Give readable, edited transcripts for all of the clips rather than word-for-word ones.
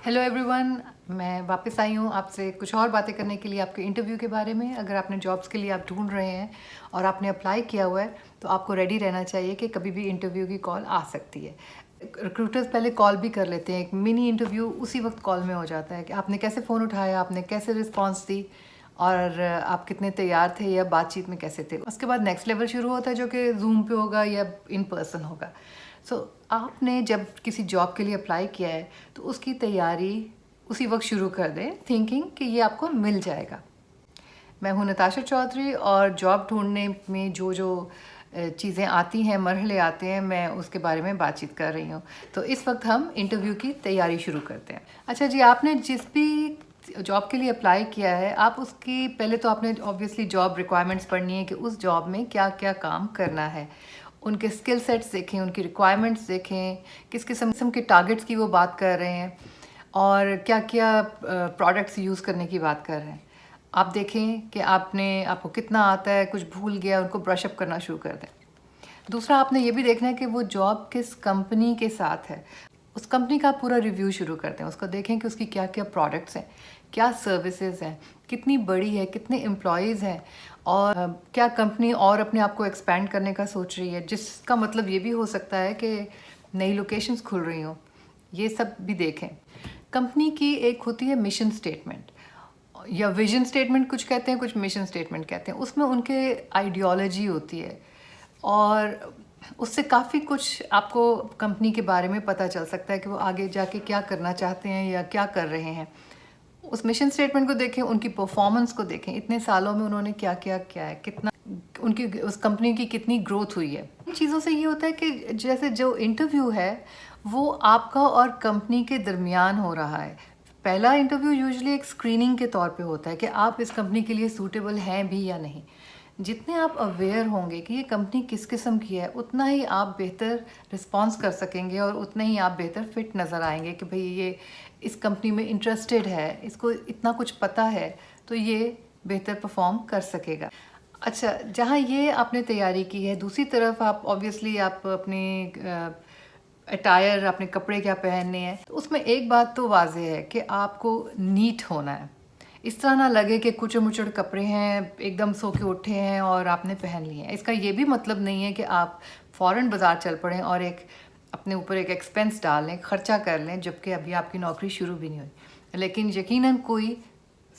Hello everyone, मैं वापस आई हूँ आपसे कुछ और बातें करने के लिए आपके इंटरव्यू के बारे में। अगर आपने जॉब्स के लिए आप ढूंढ रहे हैं और आपने अप्लाई किया हुआ है तो आपको रेडी रहना चाहिए कि कभी भी इंटरव्यू की कॉल आ सकती है। रिक्रूटर्स पहले कॉल भी कर लेते हैं, एक मिनी इंटरव्यू उसी वक्त कॉल में हो जाता है कि आपने कैसे फ़ोन उठाया, आपने कैसे रिस्पॉन्स दी और आप कितने तैयार थे या बातचीत में कैसे थे। उसके बाद नेक्स्ट लेवल शुरू होता है जो कि जूम पे होगा या इन पर्सन होगा। आपने जब किसी जॉब के लिए अप्लाई किया है तो उसकी तैयारी उसी वक्त शुरू कर दें, थिंकिंग कि ये आपको मिल जाएगा। मैं हूं नताशा चौधरी और जॉब ढूंढने में जो जो चीज़ें आती हैं, मरहले आते हैं, मैं उसके बारे में बातचीत कर रही हूँ। तो इस वक्त हम इंटरव्यू की तैयारी शुरू करते हैं। अच्छा जी, आपने जिस भी जॉब के लिए अप्लाई किया है, आप उसकी पहले तो आपने ऑब्वियसली जॉब रिक्वायरमेंट्स पढ़नी है कि उस जॉब में क्या क्या काम करना है। उनके स्किल सेट्स देखें, उनकी रिक्वायरमेंट्स देखें, किस किस्म के टारगेट्स की वो बात कर रहे हैं और क्या क्या प्रोडक्ट्स यूज़ करने की बात कर रहे हैं। आप देखें कि आपको कितना आता है, कुछ भूल गया, उनको ब्रश अप करना शुरू कर दें। दूसरा, आपने ये भी देखना है कि वो जॉब किस कंपनी के साथ है। उस कंपनी का पूरा रिव्यू शुरू करते हैं, उसको देखें कि उसकी क्या क्या प्रोडक्ट्स हैं, क्या सर्विसेज हैं, कितनी बड़ी है, कितने एम्प्लॉयज़ हैं और क्या कंपनी और अपने आप को एक्सपेंड करने का सोच रही है, जिसका मतलब ये भी हो सकता है कि नई लोकेशंस खुल रही हों। ये सब भी देखें। कंपनी की एक होती है मिशन स्टेटमेंट या विजन स्टेटमेंट, कुछ कहते हैं, कुछ मिशन स्टेटमेंट कहते हैं। उसमें उनके आइडियोलॉजी होती है और उससे काफ़ी कुछ आपको कंपनी के बारे में पता चल सकता है कि वो आगे जाके क्या करना चाहते हैं या क्या कर रहे हैं। उस मिशन स्टेटमेंट को देखें, उनकी परफॉर्मेंस को देखें, इतने सालों में उन्होंने क्या क्या किया है, कितना उनकी उस कंपनी की कितनी ग्रोथ हुई है। इन चीज़ों से ये होता है कि जैसे जो इंटरव्यू है वो आपका और कंपनी के दरमियान हो रहा है। पहला इंटरव्यू यूजुअली एक स्क्रीनिंग के तौर पे होता है कि आप इस कंपनी के लिए सूटेबल हैं भी या नहीं। जितने आप अवेयर होंगे कि ये कंपनी किस किस्म की है, उतना ही आप बेहतर रिस्पॉन्स कर सकेंगे और उतने ही आप बेहतर फिट नज़र आएंगे कि भाई ये इस कंपनी में इंटरेस्टेड है, इसको इतना कुछ पता है, तो ये बेहतर परफॉर्म कर सकेगा। अच्छा, जहाँ ये आपने तैयारी की है, दूसरी तरफ आप ऑब्वियसली आप अपने अटायर, अपने कपड़े क्या पहनने हैं, तो उसमें एक बात तो वाज़ेह है कि आपको नीट होना है। इस तरह ना लगे कि कुचड़ मुचड़ कपड़े हैं, एकदम सो के उठे हैं और आपने पहन लिए हैं। इसका ये भी मतलब नहीं है कि आप फ़ौरन बाज़ार चल पड़ें और एक अपने ऊपर एक एक्सपेंस डाल लें, खर्चा कर लें, जबकि अभी आपकी नौकरी शुरू भी नहीं हुई। लेकिन यकीनन कोई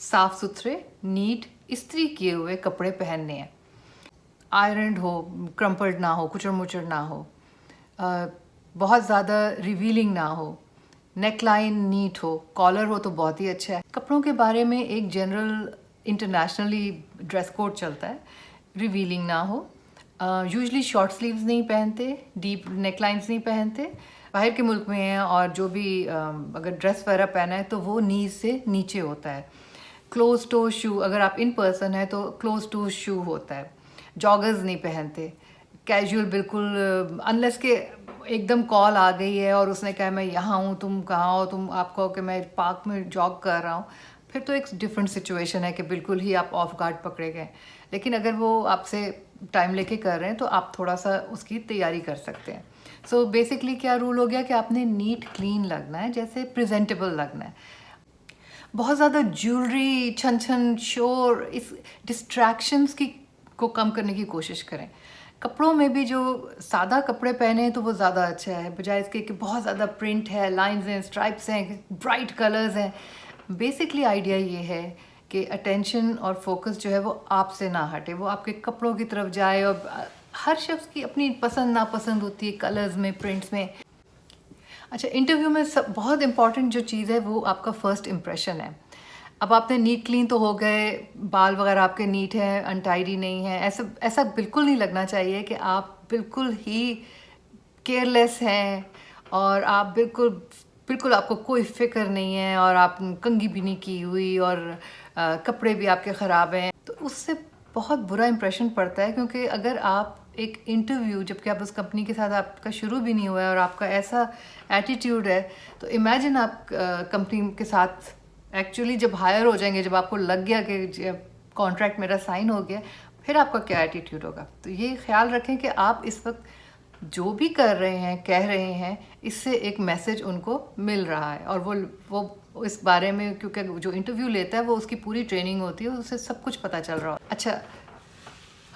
साफ़ सुथरे, नीट, इस्त्री किए हुए कपड़े पहनने हैं। आयरन्ड हो, क्रम्पल्ड ना हो, कुचड़ मुचड़ ना हो, बहुत ज़्यादा रिवीलिंग ना हो, नेक लाइन नीट हो, कॉलर हो तो बहुत ही अच्छा है। कपड़ों के बारे में एक जनरल इंटरनेशनली ड्रेस कोड चलता है, रिवीलिंग ना हो। यूजुअली शॉर्ट स्लीव्स नहीं पहनते, डीप नेक लाइन्स नहीं पहनते। बाहर के मुल्क में हैं और जो भी अगर ड्रेस वगैरह पहना है तो वो नीज से नीचे होता है। क्लोज टो शू, अगर आप इन पर्सन है तो क्लोज टू शू होता है। जॉगर्स नहीं पहनते, कैजुअल बिल्कुल, अनलेस के एकदम कॉल आ गई है और उसने कहा मैं यहाँ हूँ, तुम कहाँ हो, तुम आप कहो कि मैं पार्क में जॉग कर रहा हूँ, फिर तो एक डिफरेंट सिचुएशन है कि बिल्कुल ही आप ऑफ गार्ड पकड़े गए। लेकिन अगर वो आपसे टाइम लेके कर रहे हैं तो आप थोड़ा सा उसकी तैयारी कर सकते हैं। सो बेसिकली क्या रूल हो गया कि आपने नीट क्लीन लगना है, जैसे प्रेजेंटेबल लगना है। बहुत ज़्यादा ज्वेलरी, छन छन, शोर, इस डिस्ट्रैक्शंस की को कम करने की कोशिश करें। कपड़ों में भी जो सादा कपड़े पहने हैं तो वो ज़्यादा अच्छा है, बजाय इसके कि बहुत ज़्यादा प्रिंट है, लाइंस हैं, स्ट्राइप्स हैं, ब्राइट कलर्स हैं। बेसिकली आइडिया ये है कि अटेंशन और फोकस जो है वो आपसे ना हटे, वो आपके कपड़ों की तरफ जाए। और हर शख्स की अपनी पसंद नापसंद होती है कलर्स में, प्रिंट्स में। अच्छा, इंटरव्यू में सब बहुत इंपॉर्टेंट जो चीज़ है वो आपका फर्स्ट इम्प्रेशन है। अब आपने नीट क्लीन तो हो गए, बाल वगैरह आपके नीट हैं, अनटाइडी नहीं है, ऐसा ऐसा बिल्कुल नहीं लगना चाहिए कि आप बिल्कुल ही केयरलेस हैं और आप बिल्कुल बिल्कुल आपको कोई फ़िक्र नहीं है और आप कंघी भी नहीं की हुई और कपड़े भी आपके ख़राब हैं। तो उससे बहुत बुरा इंप्रेशन पड़ता है, क्योंकि अगर आप एक इंटरव्यू, जबकि आप उस कंपनी के साथ आपका शुरू भी नहीं हुआ है और आपका ऐसा एटीट्यूड है, तो इमेजिन आप कंपनी के साथ एक्चुअली जब हायर हो जाएंगे, जब आपको लग गया कि कॉन्ट्रैक्ट मेरा साइन हो गया, फिर आपका क्या एटीट्यूड होगा। तो ये ख्याल रखें कि आप इस वक्त जो भी कर रहे हैं, कह रहे हैं, इससे एक मैसेज उनको मिल रहा है, और वो इस बारे में, क्योंकि जो इंटरव्यू लेता है वो उसकी पूरी ट्रेनिंग होती है, उससे सब कुछ पता चल रहा है। अच्छा,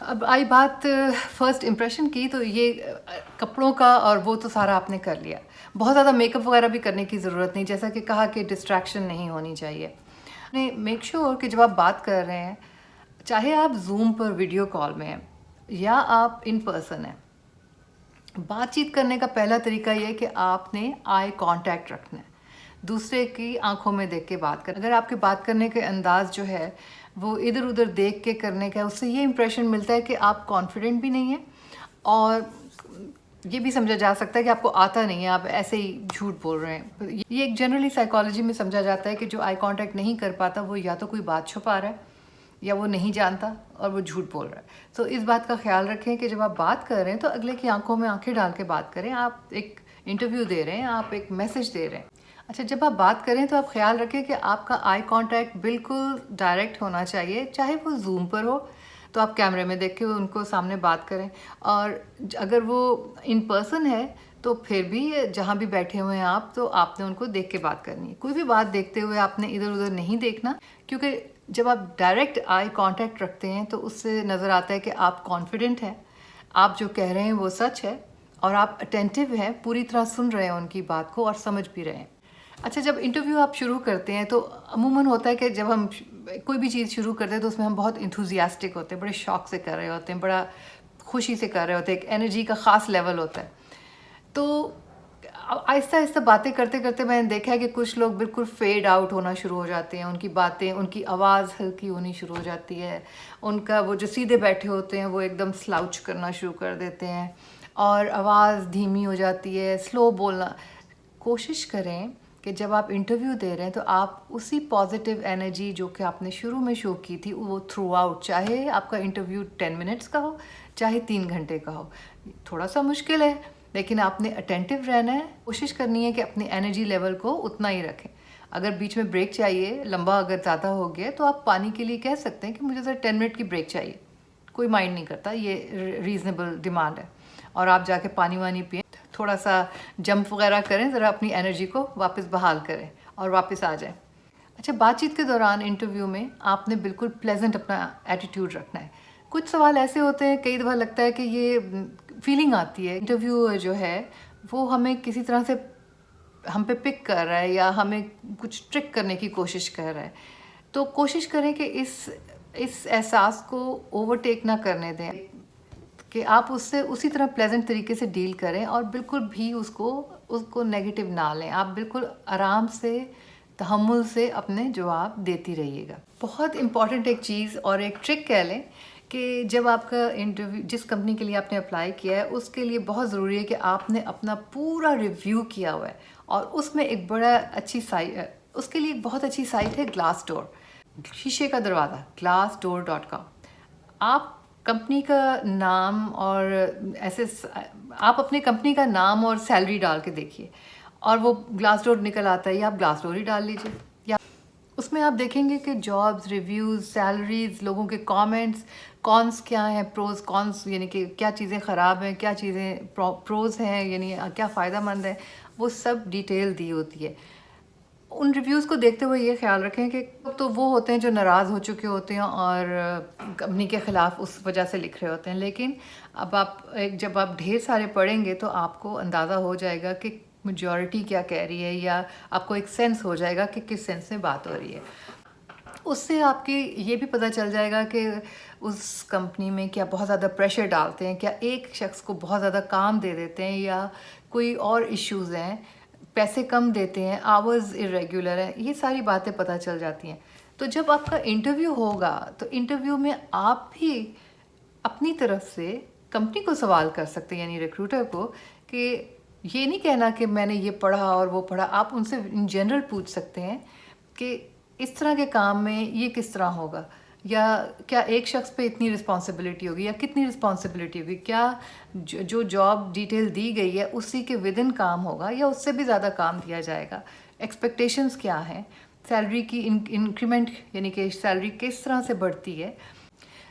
अब आई बात फर्स्ट इम्प्रेशन की, तो ये कपड़ों का और वो तो सारा आपने कर लिया। बहुत ज़्यादा मेकअप वगैरह भी करने की ज़रूरत नहीं, जैसा कि कहा कि डिस्ट्रैक्शन नहीं होनी चाहिए। मेक श्योर कि जब आप बात कर रहे हैं, चाहे आप जूम पर वीडियो कॉल में हैं या आप इन पर्सन हैं, बातचीत करने का पहला तरीका ये है कि आपने आई कांटेक्ट रखना है, दूसरे की आंखों में देख के बात कर। अगर आपके बात करने के अंदाज जो है वो इधर उधर देख के करने का है, उससे ये इंप्रेशन मिलता है कि आप कॉन्फिडेंट भी नहीं हैं, और ये भी समझा जा सकता है कि आपको आता नहीं है, आप ऐसे ही झूठ बोल रहे हैं। ये एक जनरली साइकोलॉजी में समझा जाता है कि जो आई कांटेक्ट नहीं कर पाता वो या तो कोई बात छुपा रहा है, या वो नहीं जानता और वो झूठ बोल रहा है। तो इस बात का ख्याल रखें कि जब आप बात कर रहे हैं तो अगले की आंखों में आंखें डाल के बात करें। आप एक इंटरव्यू दे रहे हैं, आप एक मैसेज दे रहे हैं। अच्छा, जब आप बात करें तो आप ख्याल रखें कि आपका आई कांटेक्ट बिल्कुल डायरेक्ट होना चाहिए, चाहे वो जूम पर हो तो आप कैमरे में देख के उनको सामने बात करें, और अगर वो इन पर्सन है तो फिर भी जहाँ भी बैठे हुए हैं आप, तो आपने उनको देख के बात करनी है। कोई भी बात देखते हुए आपने इधर उधर नहीं देखना, क्योंकि जब आप डायरेक्ट आई कांटेक्ट रखते हैं तो उससे नज़र आता है कि आप कॉन्फिडेंट हैं, आप जो कह रहे हैं वो सच है, और आप अटेंटिव हैं, पूरी तरह सुन रहे हैं उनकी बात को और समझ भी रहे हैं। अच्छा, जब इंटरव्यू आप शुरू करते हैं तो अमूमन होता है कि जब हम कोई भी चीज़ शुरू करते हैं तो उसमें हम बहुत इंथुजियास्टिक होते हैं, बड़े शौक से कर रहे होते हैं, बड़ा खुशी से कर रहे होते हैं, एक एनर्जी का ख़ास लेवल होता है। तो आहिस्ता आहिस्ता बातें करते करते मैंने देखा है कि कुछ लोग बिल्कुल फेड आउट होना शुरू हो जाते हैं, उनकी बातें, उनकी आवाज़ हल्की होनी शुरू हो जाती है, उनका वो जो सीधे बैठे होते हैं वो एकदम स्लाउच करना शुरू कर देते हैं, और आवाज़ धीमी हो जाती है, स्लो बोलना। कोशिश करें कि जब आप इंटरव्यू दे रहे हैं तो आप उसी पॉजिटिव एनर्जी जो कि आपने शुरू में शो की थी वो थ्रू आउट, चाहे आपका इंटरव्यू 10 मिनट्स का हो, चाहे 3 घंटे का हो। थोड़ा सा मुश्किल है, लेकिन आपने अटेंटिव रहना है, कोशिश करनी है कि अपनी एनर्जी लेवल को उतना ही रखें। अगर बीच में ब्रेक चाहिए, लंबा अगर ज़्यादा हो गया, तो आप पानी के लिए कह सकते हैं कि मुझे सर 10 मिनट की ब्रेक चाहिए, कोई माइंड नहीं करता, ये रीज़नेबल डिमांड है, और आप जाके पानी वानी पिए, थोड़ा सा जंप वगैरह करें, ज़रा अपनी एनर्जी को वापस बहाल करें और वापस आ जाएं। अच्छा, बातचीत के दौरान इंटरव्यू में आपने बिल्कुल प्लेजेंट अपना एटीट्यूड रखना है। कुछ सवाल ऐसे होते हैं, कई दफ़ा लगता है कि ये फीलिंग आती है इंटरव्यू जो है वो हमें किसी तरह से हम पे पिक कर रहा है या हमें कुछ ट्रिक करने की कोशिश कर रहा है, तो कोशिश करें कि इस एहसास को ओवरटेक ना करने दें, कि आप उससे उसी तरह प्लेजेंट तरीके से डील करें और बिल्कुल भी उसको नेगेटिव ना लें। आप बिल्कुल आराम से, तहम्मुल से अपने जवाब देती रहिएगा। बहुत इम्पॉर्टेंट एक चीज़ और एक ट्रिक कह लें कि जब आपका इंटरव्यू, जिस कंपनी के लिए आपने अप्लाई किया है, उसके लिए बहुत ज़रूरी है कि आपने अपना पूरा रिव्यू किया हुआ है, और उसमें एक बड़ा अच्छी साइट, उसके लिए एक बहुत अच्छी साइट है ग्लासडोर, शीशे का दरवाज़ा, glassdoor.com। आप कंपनी का नाम और ऐसे आप अपने कंपनी का नाम और सैलरी डाल के देखिए, और वो ग्लासडोर निकल आता है, या आप ग्लासडोर ही डाल लीजिए, या उसमें आप देखेंगे कि जॉब्स, रिव्यूज़, सैलरीज, लोगों के कमेंट्स, कॉन्स क्या हैं, प्रोज कॉन्स, यानी कि क्या चीज़ें ख़राब हैं, क्या चीज़ें प्रोज हैं, यानी क्या फ़ायदा मंद है, वो सब डिटेल दी होती है। उन रिव्यूज़ को देखते हुए ये ख्याल रखें कि तो वो होते हैं जो नाराज़ हो चुके होते हैं और कंपनी के ख़िलाफ़ उस वजह से लिख रहे होते हैं, लेकिन अब जब आप ढेर सारे पढ़ेंगे तो आपको अंदाज़ा हो जाएगा कि मेजॉरिटी क्या कह रही है, या आपको एक सेंस हो जाएगा कि किस सेंस में बात हो रही है। उससे आपकी ये भी पता चल जाएगा कि उस कंपनी में क्या बहुत ज़्यादा प्रेशर डालते हैं, क्या एक शख्स को बहुत ज़्यादा काम दे देते हैं, या कोई और इश्यूज़ हैं, पैसे कम देते हैं, आवर्स इरेगुलर हैं, ये सारी बातें पता चल जाती हैं। तो जब आपका इंटरव्यू होगा तो इंटरव्यू में आप भी अपनी तरफ से कंपनी को सवाल कर सकते हैं, यानी रिक्रूटर को, कि ये नहीं कहना कि मैंने ये पढ़ा और वो पढ़ा, आप उनसे इन जनरल पूछ सकते हैं कि इस तरह के काम में ये किस तरह होगा, या क्या एक शख्स पे इतनी रिस्पॉन्सिबिलिटी होगी या कितनी रिस्पॉन्सिबिलिटी होगी, क्या जो जॉब डिटेल दी गई है उसी के विद इन काम होगा या उससे भी ज़्यादा काम दिया जाएगा, एक्सपेक्टेशंस क्या हैं, सैलरी की इंक्रीमेंट यानी कि सैलरी किस तरह से बढ़ती है।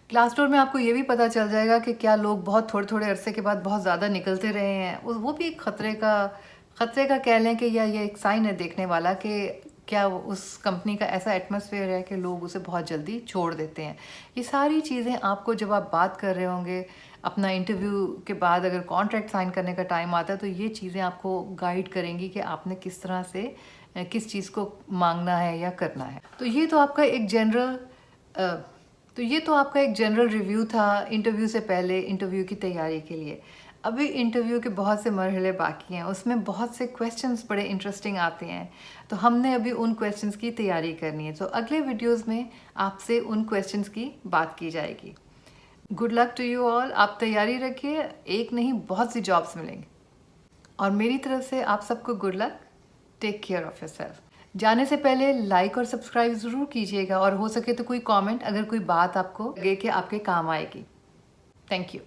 ग्लास डोर में आपको ये भी पता चल जाएगा कि क्या लोग बहुत थोड़े थोड़े अरसे के बाद बहुत ज़्यादा निकलते रहे हैं, वो भी एक खतरे का कह लें कि या ये एक साइन है देखने वाला कि क्या उस कंपनी का ऐसा एटमॉस्फेयर है कि लोग उसे बहुत जल्दी छोड़ देते हैं। ये सारी चीज़ें आपको जब आप बात कर रहे होंगे अपना इंटरव्यू के बाद, अगर कॉन्ट्रैक्ट साइन करने का टाइम आता है, तो ये चीज़ें आपको गाइड करेंगी कि आपने किस तरह से किस चीज़ को मांगना है या करना है। तो ये तो आपका एक जनरल रिव्यू था इंटरव्यू से पहले, इंटरव्यू की तैयारी के लिए। अभी इंटरव्यू के बहुत से मरहले बाकी हैं, उसमें बहुत से क्वेश्चंस बड़े इंटरेस्टिंग आते हैं, तो हमने अभी उन क्वेश्चंस की तैयारी करनी है। तो अगले वीडियोस में आपसे उन क्वेश्चंस की बात की जाएगी। Good luck to you all. आप तैयारी रखिए, एक नहीं बहुत सी जॉब्स मिलेंगी। और मेरी तरफ से आप सबको good luck. Take care of yourself. जाने से पहले लाइक और सब्सक्राइब ज़रूर कीजिएगा, और हो सके तो कोई कमेंट, अगर कोई बात आपको लगे कि आपके काम आएगी। Thank you.